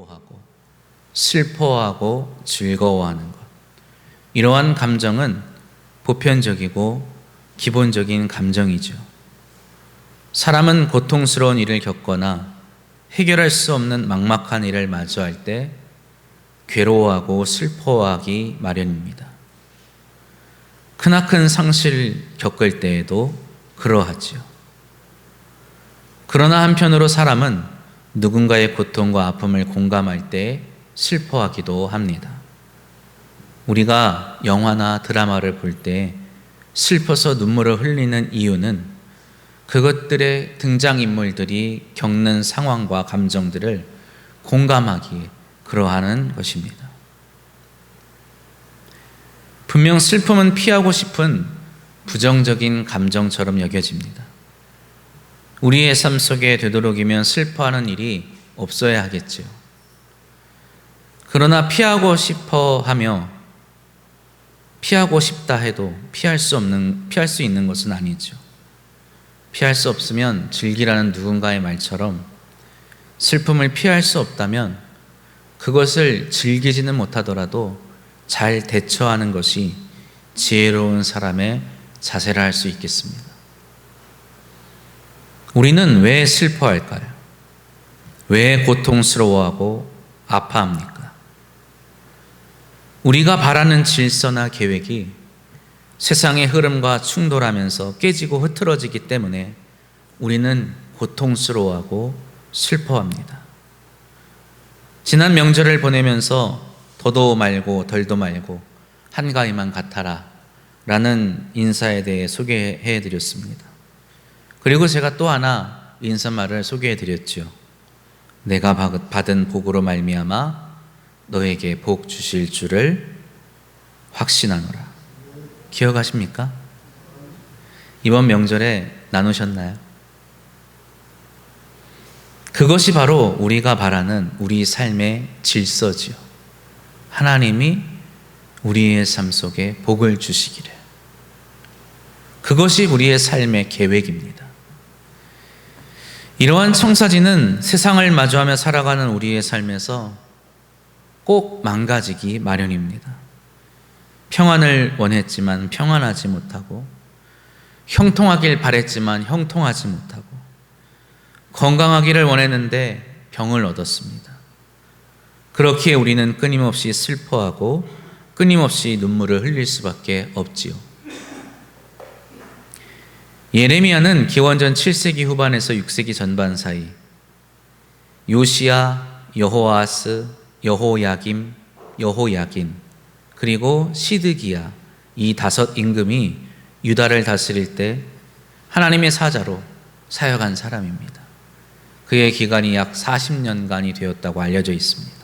하고 슬퍼하고 즐거워하는 것. 이러한 감정은 보편적이고 기본적인 감정이죠. 사람은 고통스러운 일을 겪거나 해결할 수 없는 막막한 일을 마주할 때 괴로워하고 슬퍼하기 마련입니다. 크나큰 상실을 겪을 때에도 그러하지요. 그러나 한편으로 사람은 누군가의 고통과 아픔을 공감할 때 슬퍼하기도 합니다. 우리가 영화나 드라마를 볼 때 슬퍼서 눈물을 흘리는 이유는 그것들의 등장인물들이 겪는 상황과 감정들을 공감하기에 그러하는 것입니다. 분명 슬픔은 피하고 싶은 부정적인 감정처럼 여겨집니다. 우리의 삶 속에 되도록이면 슬퍼하는 일이 없어야 하겠지요. 그러나 피하고 싶다 해도 피할 수 있는 것은 아니죠. 피할 수 없으면 즐기라는 누군가의 말처럼 슬픔을 피할 수 없다면 그것을 즐기지는 못하더라도 잘 대처하는 것이 지혜로운 사람의 자세라 할 수 있겠습니다. 우리는 왜 슬퍼할까요? 왜 고통스러워하고 아파합니까? 우리가 바라는 질서나 계획이 세상의 흐름과 충돌하면서 깨지고 흐트러지기 때문에 우리는 고통스러워하고 슬퍼합니다. 지난 명절을 보내면서 더도 말고 덜도 말고 한가위만 같아라 라는 인사에 대해 소개해 드렸습니다. 그리고 제가 또 하나 인사말을 소개해 드렸죠. 내가 받은 복으로 말미암아 너에게 복 주실 줄을 확신하노라. 기억하십니까? 이번 명절에 나누셨나요? 그것이 바로 우리가 바라는 우리 삶의 질서지요. 하나님이 우리의 삶 속에 복을 주시기를. 그것이 우리의 삶의 계획입니다. 이러한 청사진은 세상을 마주하며 살아가는 우리의 삶에서 꼭 망가지기 마련입니다. 평안을 원했지만 평안하지 못하고, 형통하길 바랬지만 형통하지 못하고, 건강하기를 원했는데 병을 얻었습니다. 그렇기에 우리는 끊임없이 슬퍼하고 끊임없이 눈물을 흘릴 수밖에 없지요. 예레미야는 기원전 7세기 후반에서 6세기 전반 사이 요시야, 여호아스, 여호야김, 여호야긴 그리고 시드기야 이 5 임금이 유다를 다스릴 때 하나님의 사자로 사역한 사람입니다. 그의 기간이 약 40년간이 되었다고 알려져 있습니다.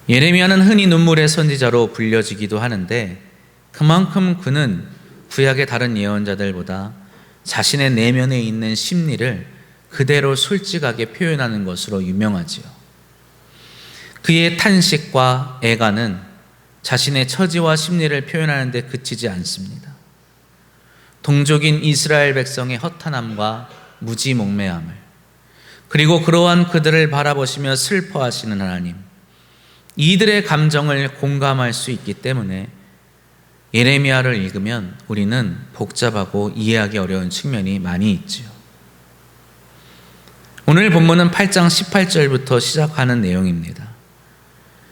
예레미야는 흔히 눈물의 선지자로 불려지기도 하는데 그만큼 그는 구약의 다른 예언자들보다 자신의 내면에 있는 심리를 그대로 솔직하게 표현하는 것으로 유명하지요. 그의 탄식과 애가는 자신의 처지와 심리를 표현하는 데 그치지 않습니다. 동족인 이스라엘 백성의 허탄함과 무지몽매함을, 그리고 그러한 그들을 바라보시며 슬퍼하시는 하나님, 이들의 감정을 공감할 수 있기 때문에 예레미야를 읽으면 우리는 복잡하고 이해하기 어려운 측면이 많이 있지요. 오늘 본문은 8장 18절부터 시작하는 내용입니다.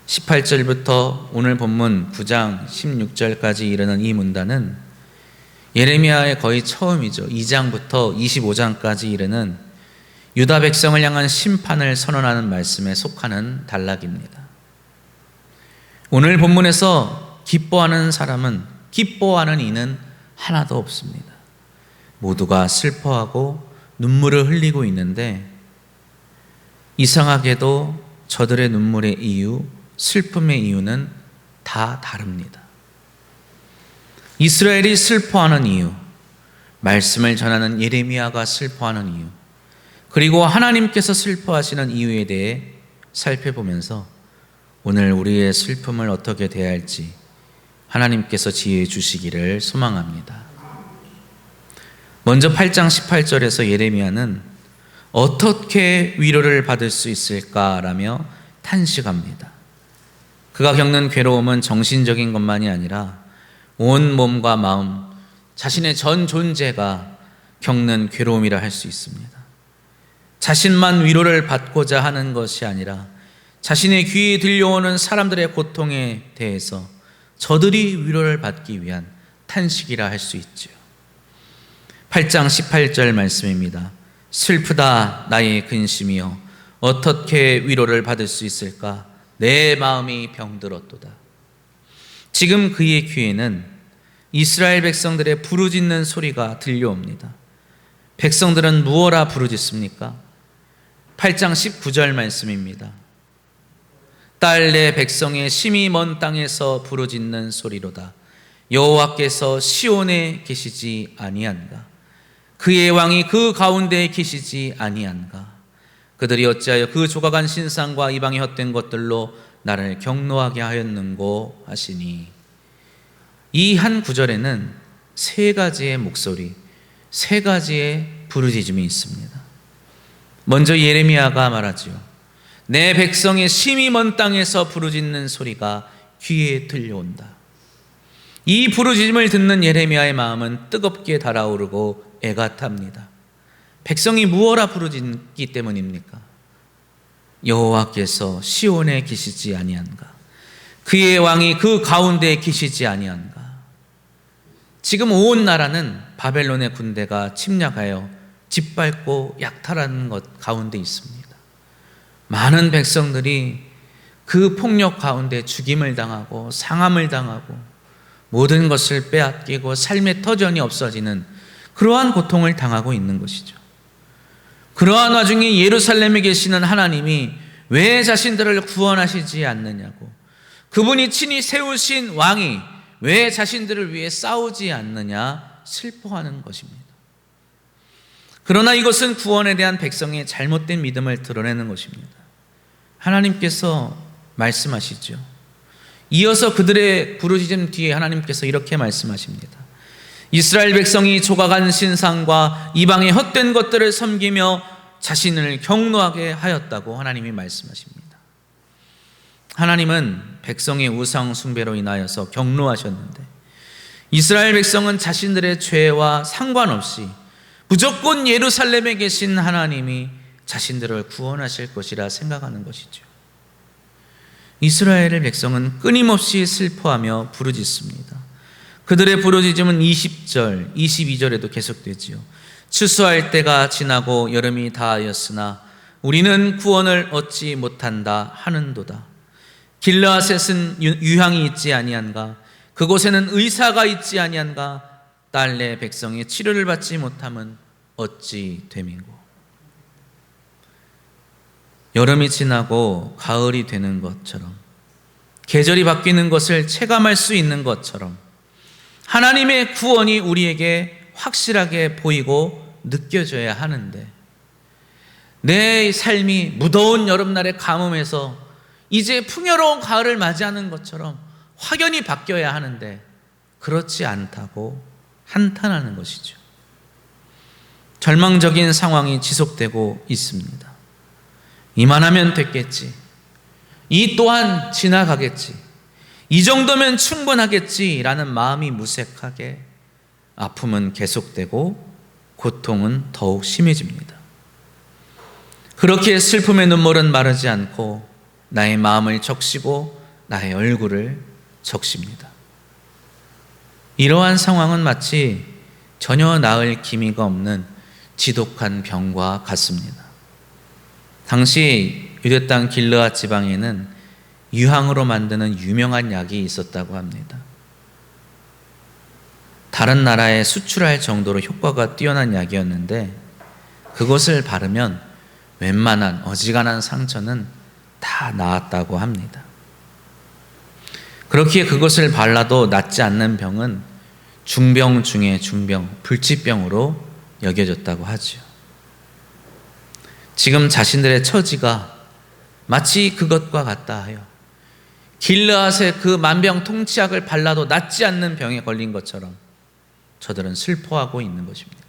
18절부터 오늘 본문 9장 16절까지 이르는 이 문단은 예레미야의 거의 처음이죠. 2장부터 25장까지 이르는 유다 백성을 향한 심판을 선언하는 말씀에 속하는 단락입니다. 오늘 본문에서 기뻐하는 이는 하나도 없습니다. 모두가 슬퍼하고 눈물을 흘리고 있는데 이상하게도 저들의 눈물의 이유, 슬픔의 이유는 다 다릅니다. 이스라엘이 슬퍼하는 이유, 말씀을 전하는 예레미야가 슬퍼하는 이유, 그리고 하나님께서 슬퍼하시는 이유에 대해 살펴보면서 오늘 우리의 슬픔을 어떻게 대할지 하나님께서 지혜해 주시기를 소망합니다. 먼저 8장 18절에서 예레미야는 어떻게 위로를 받을 수 있을까라며 탄식합니다. 그가 겪는 괴로움은 정신적인 것만이 아니라 온 몸과 마음, 자신의 전 존재가 겪는 괴로움이라 할 수 있습니다. 자신만 위로를 받고자 하는 것이 아니라 자신의 귀에 들려오는 사람들의 고통에 대해서 저들이 위로를 받기 위한 탄식이라 할 수 있죠. 8장 18절 말씀입니다. 슬프다 나의 근심이여 어떻게 위로를 받을 수 있을까? 내 마음이 병들었도다. 지금 그의 귀에는 이스라엘 백성들의 부르짖는 소리가 들려옵니다. 백성들은 무엇라 부르짖습니까? 8장 19절 말씀입니다. 딸 내 백성의 심히 먼 땅에서 부르짖는 소리로다. 여호와께서 시온에 계시지 아니한가? 그의 왕이 그 가운데에 계시지 아니한가? 그들이 어찌하여 그 조각한 신상과 이방의 헛된 것들로 나를 경노하게 하였는고 하시니. 이 한 구절에는 세 가지의 목소리, 세 가지의 부르짖음이 있습니다. 먼저 예레미야가 말하지요. 내 백성의 심히 먼 땅에서 부르짖는 소리가 귀에 들려온다. 이 부르짖음을 듣는 예레미야의 마음은 뜨겁게 달아오르고 애가 탑니다. 백성이 무엇라 부르짖기 때문입니까? 여호와께서 시온에 계시지 아니한가? 그의 왕이 그 가운데에 계시지 아니한가? 지금 온 나라는 바벨론의 군대가 침략하여 짓밟고 약탈하는 것 가운데 있습니다. 많은 백성들이 그 폭력 가운데 죽임을 당하고 상함을 당하고 모든 것을 빼앗기고 삶의 터전이 없어지는 그러한 고통을 당하고 있는 것이죠. 그러한 와중에 예루살렘에 계시는 하나님이 왜 자신들을 구원하시지 않느냐고, 그분이 친히 세우신 왕이 왜 자신들을 위해 싸우지 않느냐 슬퍼하는 것입니다. 그러나 이것은 구원에 대한 백성의 잘못된 믿음을 드러내는 것입니다. 하나님께서 말씀하시죠. 이어서 그들의 부르짖음 뒤에 하나님께서 이렇게 말씀하십니다. 이스라엘 백성이 조각한 신상과 이방의 헛된 것들을 섬기며 자신을 경노하게 하였다고 하나님이 말씀하십니다. 하나님은 백성의 우상 숭배로 인하여서 경노하셨는데 이스라엘 백성은 자신들의 죄와 상관없이 무조건 예루살렘에 계신 하나님이 자신들을 구원하실 것이라 생각하는 것이죠. 이스라엘의 백성은 끊임없이 슬퍼하며 부르짖습니다. 그들의 부르짖음은 20절, 22절에도 계속되지요. 추수할 때가 지나고 여름이 다하였으나 우리는 구원을 얻지 못한다 하는도다. 길르앗에는 유향이 있지 아니한가? 그곳에는 의사가 있지 아니한가? 딸 내 백성이 치료를 받지 못함은 어찌 됨이고. 여름이 지나고 가을이 되는 것처럼, 계절이 바뀌는 것을 체감할 수 있는 것처럼 하나님의 구원이 우리에게 확실하게 보이고 느껴져야 하는데, 내 삶이 무더운 여름날의 가뭄에서 이제 풍요로운 가을을 맞이하는 것처럼 확연히 바뀌어야 하는데 그렇지 않다고 한탄하는 것이죠. 절망적인 상황이 지속되고 있습니다. 이만하면 됐겠지, 이 또한 지나가겠지, 이 정도면 충분하겠지라는 마음이 무색하게 아픔은 계속되고 고통은 더욱 심해집니다. 그렇게 슬픔의 눈물은 마르지 않고 나의 마음을 적시고 나의 얼굴을 적십니다. 이러한 상황은 마치 전혀 나을 기미가 없는 지독한 병과 같습니다. 당시 유대 땅 길르앗 지방에는 유향으로 만드는 유명한 약이 있었다고 합니다. 다른 나라에 수출할 정도로 효과가 뛰어난 약이었는데 그것을 바르면 웬만한 어지간한 상처는 다 나았다고 합니다. 그렇기에 그것을 발라도 낫지 않는 병은 중병 중에 중병, 불치병으로 여겨졌다고 하죠. 지금 자신들의 처지가 마치 그것과 같다 하여 길르앗의 그 만병통치약을 발라도 낫지 않는 병에 걸린 것처럼 저들은 슬퍼하고 있는 것입니다.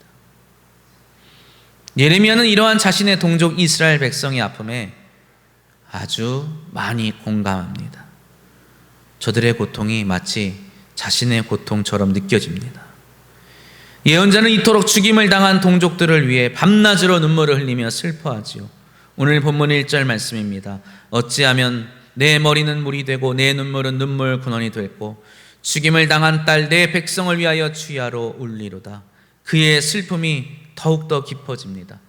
예레미야는 이러한 자신의 동족 이스라엘 백성의 아픔에 아주 많이 공감합니다. 저들의 고통이 마치 자신의 고통처럼 느껴집니다. 예언자는 이토록 죽임을 당한 동족들을 위해 밤낮으로 눈물을 흘리며 슬퍼하지요. 오늘 본문 1절 말씀입니다. 어찌하면 내 머리는 물이 되고 내 눈물은 눈물 근원이 됐고 죽임을 당한 딸 내 백성을 위하여 주야로 울리로다. 그의 슬픔이 더욱더 깊어집니다.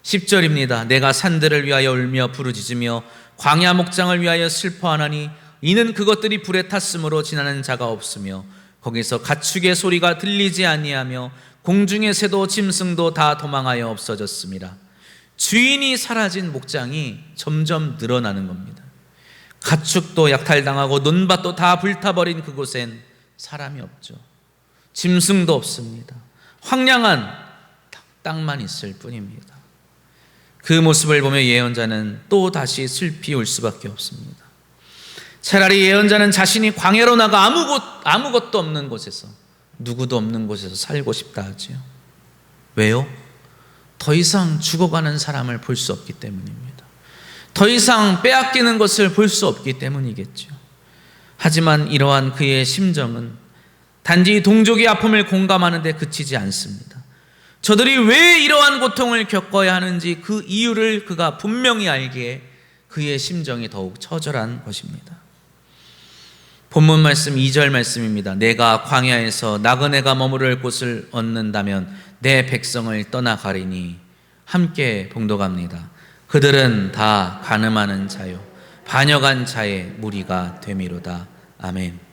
10절입니다. 내가 산들을 위하여 울며 부르짖으며 광야 목장을 위하여 슬퍼하나니 이는 그것들이 불에 탔으므로 지나는 자가 없으며 거기서 가축의 소리가 들리지 아니하며 공중의 새도 짐승도 다 도망하여 없어졌습니다. 주인이 사라진 목장이 점점 늘어나는 겁니다. 가축도 약탈당하고 논밭도 다 불타버린 그곳엔 사람이 없죠. 짐승도 없습니다. 황량한 땅만 있을 뿐입니다. 그 모습을 보며 예언자는 또 다시 슬피 울 수밖에 없습니다. 차라리 예언자는 자신이 광야로 나가 아무것도 없는 곳에서, 누구도 없는 곳에서 살고 싶다 하지요. 왜요? 더 이상 죽어가는 사람을 볼 수 없기 때문입니다. 더 이상 빼앗기는 것을 볼 수 없기 때문이겠죠. 하지만 이러한 그의 심정은 단지 동족의 아픔을 공감하는 데 그치지 않습니다. 저들이 왜 이러한 고통을 겪어야 하는지 그 이유를 그가 분명히 알기에 그의 심정이 더욱 처절한 것입니다. 본문 말씀 2절 말씀입니다. 내가 광야에서 나그네가 머무를 곳을 얻는다면 내 백성을 떠나가리니 함께 봉독합니다. 그들은 다 간음하는 자요 반역한 자의 무리가 되미로다. 아멘.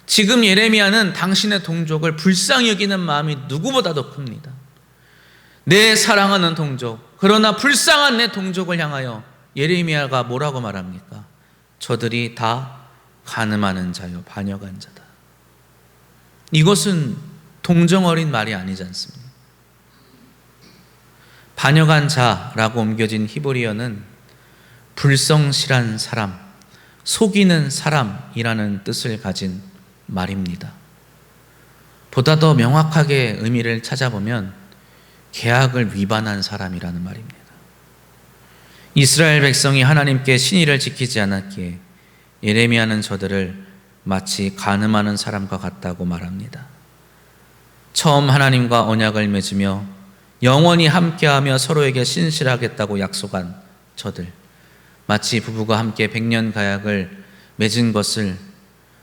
지금 예레미야는 당신의 동족을 불쌍히 여기는 마음이 누구보다도 큽니다. 내 사랑하는 동족, 그러나 불쌍한 내 동족을 향하여 예레미야가 뭐라고 말합니까? 저들이 다 간음하는 자요 반역한 자다. 이것은 동정 어린 말이 아니지 않습니까? 반역한 자라고 옮겨진 히브리어는 불성실한 사람, 속이는 사람이라는 뜻을 가진 말입니다. 보다 더 명확하게 의미를 찾아보면 계약을 위반한 사람이라는 말입니다. 이스라엘 백성이 하나님께 신의를 지키지 않았기에 예레미야는 저들을 마치 간음하는 사람과 같다고 말합니다. 처음 하나님과 언약을 맺으며 영원히 함께하며 서로에게 신실하겠다고 약속한 저들, 마치 부부가 함께 100년 가약을 맺은 것을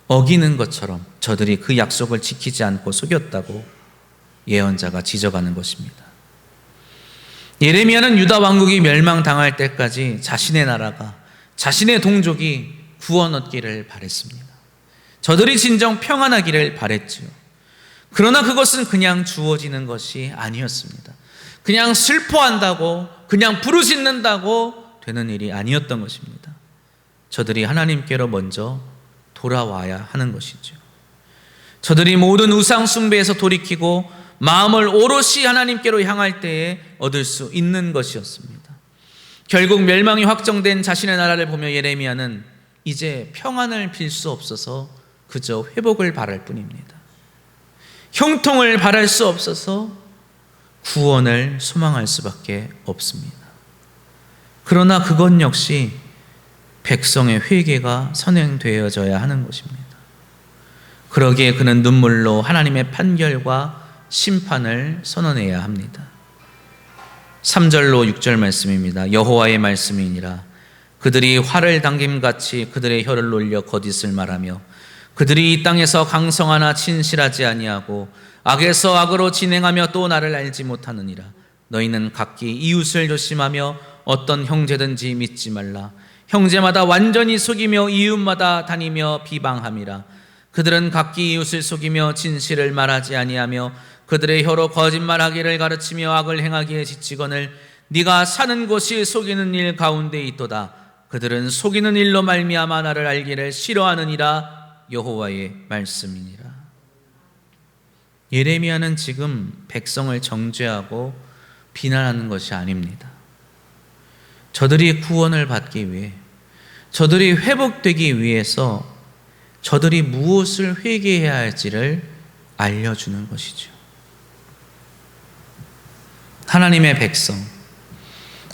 어기는 것처럼 저들이 그 약속을 지키지 않고 속였다고 예언자가 지적하는 것입니다. 예레미야는 유다 왕국이 멸망당할 때까지 자신의 나라가, 자신의 동족이 구원 얻기를 바랬습니다. 저들이 진정 평안하기를 바랬지요. 그러나 그것은 그냥 주어지는 것이 아니었습니다. 그냥 슬퍼한다고, 그냥 부르짖는다고 되는 일이 아니었던 것입니다. 저들이 하나님께로 먼저 돌아와야 하는 것이죠. 저들이 모든 우상 숭배에서 돌이키고 마음을 오롯이 하나님께로 향할 때에 얻을 수 있는 것이었습니다. 결국 멸망이 확정된 자신의 나라를 보며 예레미야는 이제 평안을 빌 수 없어서 그저 회복을 바랄 뿐입니다. 형통을 바랄 수 없어서 구원을 소망할 수밖에 없습니다. 그러나 그것 역시 백성의 회개가 선행되어져야 하는 것입니다. 그러기에 그는 눈물로 하나님의 판결과 심판을 선언해야 합니다. 3절로 6절 말씀입니다. 여호와의 말씀이니라. 그들이 활을 당김같이 그들의 혀를 놀려 거짓을 말하며 그들이 이 땅에서 강성하나 진실하지 아니하고 악에서 악으로 진행하며 또 나를 알지 못하느니라. 너희는 각기 이웃을 조심하며 어떤 형제든지 믿지 말라. 형제마다 완전히 속이며 이웃마다 다니며 비방함이라. 그들은 각기 이웃을 속이며 진실을 말하지 아니하며 그들의 혀로 거짓말하기를 가르치며 악을 행하기에 지치거늘 네가 사는 곳이 속이는 일 가운데 있도다. 그들은 속이는 일로 말미암아 나를 알기를 싫어하느니라. 여호와의 말씀이니라. 예레미야는 지금 백성을 정죄하고 비난하는 것이 아닙니다. 저들이 구원을 받기 위해, 저들이 회복되기 위해서 저들이 무엇을 회개해야 할지를 알려주는 것이죠. 하나님의 백성,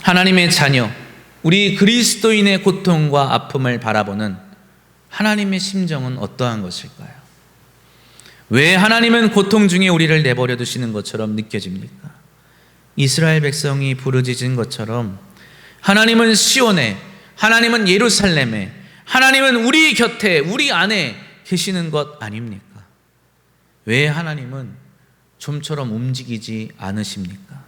하나님의 자녀, 우리 그리스도인의 고통과 아픔을 바라보는 하나님의 심정은 어떠한 것일까요? 왜 하나님은 고통 중에 우리를 내버려 두시는 것처럼 느껴집니까? 이스라엘 백성이 부르짖은 것처럼 하나님은 시온에, 하나님은 예루살렘에, 하나님은 우리 곁에, 우리 안에 계시는 것 아닙니까? 왜 하나님은 좀처럼 움직이지 않으십니까?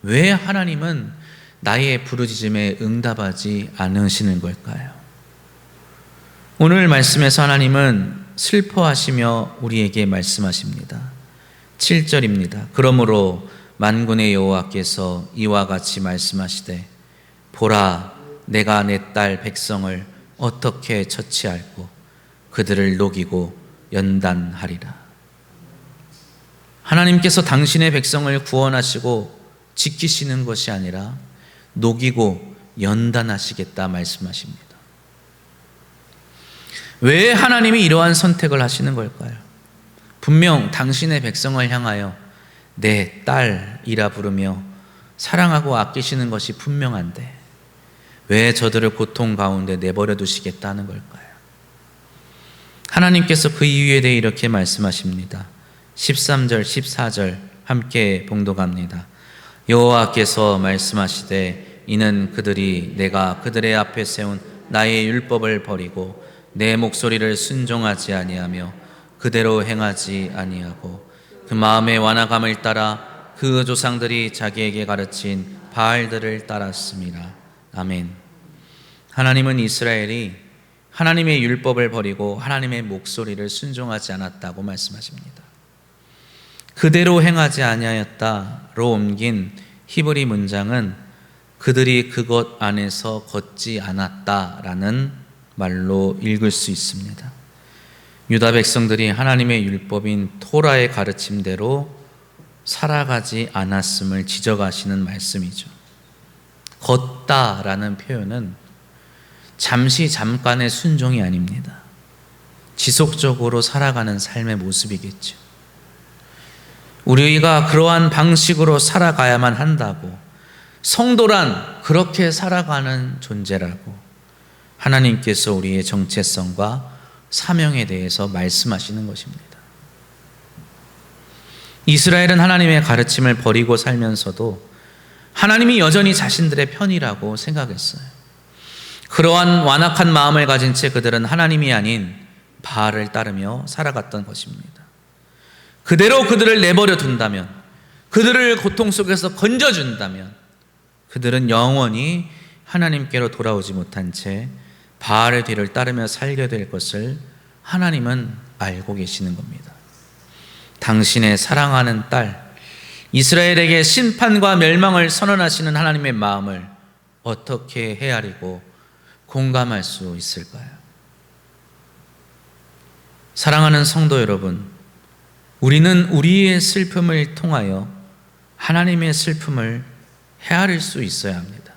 왜 하나님은 나의 부르짖음에 응답하지 않으시는 걸까요? 오늘 말씀에서 하나님은 슬퍼하시며 우리에게 말씀하십니다. 7절입니다. 그러므로 만군의 여호와께서 이와 같이 말씀하시되 보라, 내가 내 딸 백성을 어떻게 처치할꼬 그들을 녹이고 연단하리라. 하나님께서 당신의 백성을 구원하시고 지키시는 것이 아니라 녹이고 연단하시겠다 말씀하십니다. 왜 하나님이 이러한 선택을 하시는 걸까요? 분명 당신의 백성을 향하여 내 딸이라 부르며 사랑하고 아끼시는 것이 분명한데 왜 저들을 고통 가운데 내버려 두시겠다는 걸까요? 하나님께서 그 이유에 대해 이렇게 말씀하십니다. 13절 14절 함께 봉독합니다. 여호와께서 말씀하시되 이는 그들이 내가 그들의 앞에 세운 나의 율법을 버리고 내 목소리를 순종하지 아니하며 그대로 행하지 아니하고 그 마음의 완악함을 따라 그 조상들이 자기에게 가르친 바알들을 따랐습니다. 아멘. 하나님은 이스라엘이 하나님의 율법을 버리고 하나님의 목소리를 순종하지 않았다고 말씀하십니다. 그대로 행하지 아니하였다로 옮긴 히브리 문장은 그들이 그것 안에서 걷지 않았다라는 말로 읽을 수 있습니다. 유다 백성들이 하나님의 율법인 토라의 가르침대로 살아가지 않았음을 지적하시는 말씀이죠. 걷다라는 표현은 잠깐의 순종이 아닙니다. 지속적으로 살아가는 삶의 모습이겠죠. 우리가 그러한 방식으로 살아가야만 한다고, 성도란 그렇게 살아가는 존재라고 하나님께서 우리의 정체성과 사명에 대해서 말씀하시는 것입니다. 이스라엘은 하나님의 가르침을 버리고 살면서도 하나님이 여전히 자신들의 편이라고 생각했어요. 그러한 완악한 마음을 가진 채 그들은 하나님이 아닌 바알을 따르며 살아갔던 것입니다. 그대로 그들을 내버려 둔다면, 그들을 고통 속에서 건져준다면 그들은 영원히 하나님께로 돌아오지 못한 채 바알의 뒤를 따르며 살게 될 것을 하나님은 알고 계시는 겁니다. 당신의 사랑하는 딸 이스라엘에게 심판과 멸망을 선언하시는 하나님의 마음을 어떻게 헤아리고 공감할 수 있을까요? 사랑하는 성도 여러분, 우리는 우리의 슬픔을 통하여 하나님의 슬픔을 헤아릴 수 있어야 합니다.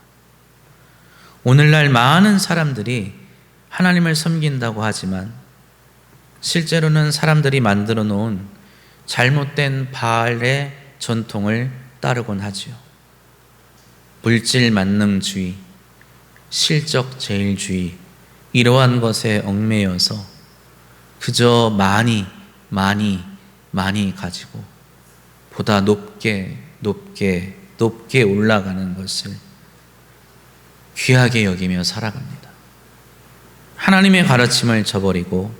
오늘날 많은 사람들이 하나님을 섬긴다고 하지만 실제로는 사람들이 만들어 놓은 잘못된 바알의 전통을 따르곤 하지요. 물질 만능주의, 실적 제일주의, 이러한 것에 얽매여서 그저 많이 가지고 보다 높게 올라가는 것을 귀하게 여기며 살아갑니다. 하나님의 가르침을 저버리고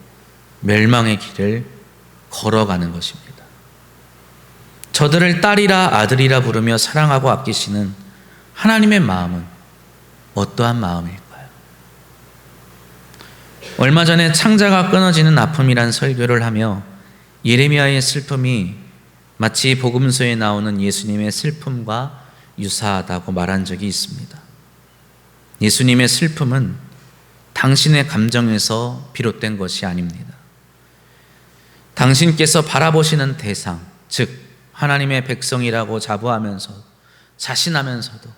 멸망의 길을 걸어가는 것입니다. 저들을 딸이라 아들이라 부르며 사랑하고 아끼시는 하나님의 마음은 어떠한 마음일까요? 얼마 전에 창자가 끊어지는 아픔이란 설교를 하며 예레미야의 슬픔이 마치 복음서에 나오는 예수님의 슬픔과 유사하다고 말한 적이 있습니다. 예수님의 슬픔은 당신의 감정에서 비롯된 것이 아닙니다. 당신께서 바라보시는 대상, 즉 하나님의 백성이라고 자신하면서도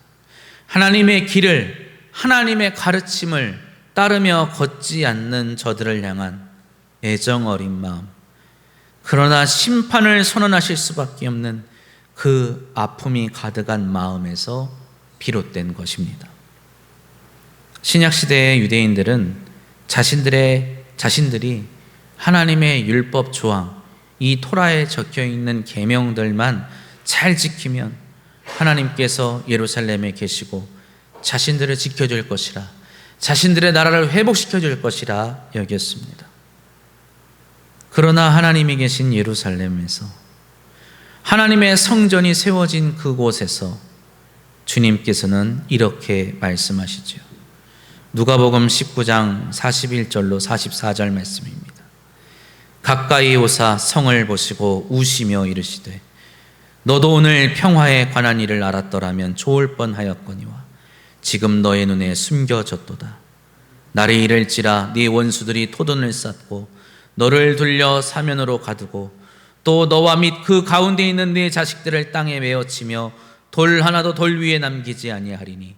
하나님의 길을, 하나님의 가르침을 따르며 걷지 않는 저들을 향한 애정 어린 마음, 그러나 심판을 선언하실 수밖에 없는 그 아픔이 가득한 마음에서 비롯된 것입니다. 신약시대의 유대인들은 자신들이 하나님의 율법 조항, 이 토라에 적혀있는 계명들만 잘 지키면 하나님께서 예루살렘에 계시고 자신들을 지켜줄 것이라, 자신들의 나라를 회복시켜줄 것이라 여겼습니다. 그러나 하나님이 계신 예루살렘에서, 하나님의 성전이 세워진 그곳에서 주님께서는 이렇게 말씀하시죠. 누가복음 19장 41절로 44절 말씀입니다. 가까이 오사 성을 보시고 우시며 이르시되 너도 오늘 평화에 관한 일을 알았더라면 좋을 뻔하였거니와 지금 너의 눈에 숨겨졌도다. 날이 이를지라 네 원수들이 토돈을 쌓고 너를 둘려 사면으로 가두고 또 너와 및 그 가운데 있는 네 자식들을 땅에 메어치며 돌 하나도 돌 위에 남기지 아니하리니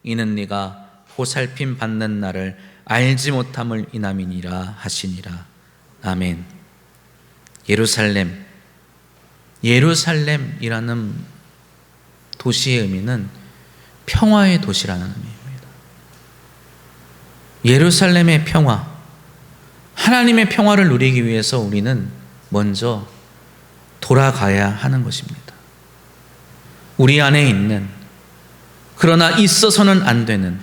이는 네가 보살핌 받는 날을 알지 못함을 인함이니라 하시니라. 아멘. 예루살렘이라는 도시의 의미는 평화의 도시라는 의미입니다. 예루살렘의 평화, 하나님의 평화를 누리기 위해서 우리는 먼저 돌아가야 하는 것입니다. 우리 안에 있는, 그러나 있어서는 안 되는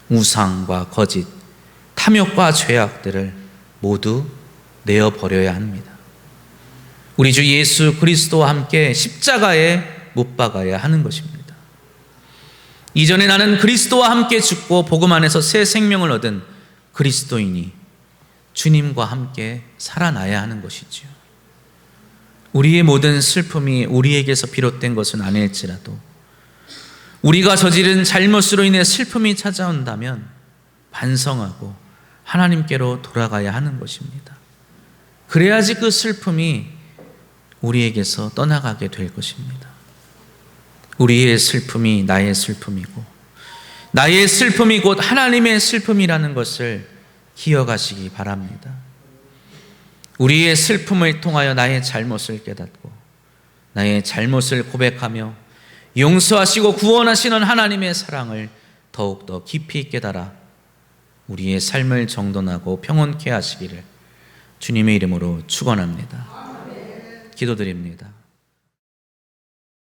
우상과 거짓, 탐욕과 죄악들을 모두 내어버려야 합니다. 우리 주 예수 그리스도와 함께 십자가에 못 박아야 하는 것입니다. 이전에 나는 그리스도와 함께 죽고 복음 안에서 새 생명을 얻은 그리스도인이 주님과 함께 살아나야 하는 것이지요. 우리의 모든 슬픔이 우리에게서 비롯된 것은 아닐지라도 우리가 저지른 잘못으로 인해 슬픔이 찾아온다면 반성하고 하나님께로 돌아가야 하는 것입니다. 그래야지 그 슬픔이 우리에게서 떠나가게 될 것입니다. 우리의 슬픔이 나의 슬픔이고 나의 슬픔이 곧 하나님의 슬픔이라는 것을 기억하시기 바랍니다. 우리의 슬픔을 통하여 나의 잘못을 깨닫고 나의 잘못을 고백하며 용서하시고 구원하시는 하나님의 사랑을 더욱더 깊이 깨달아 우리의 삶을 정돈하고 평온케 하시기를 주님의 이름으로 축원합니다. 기도드립니다.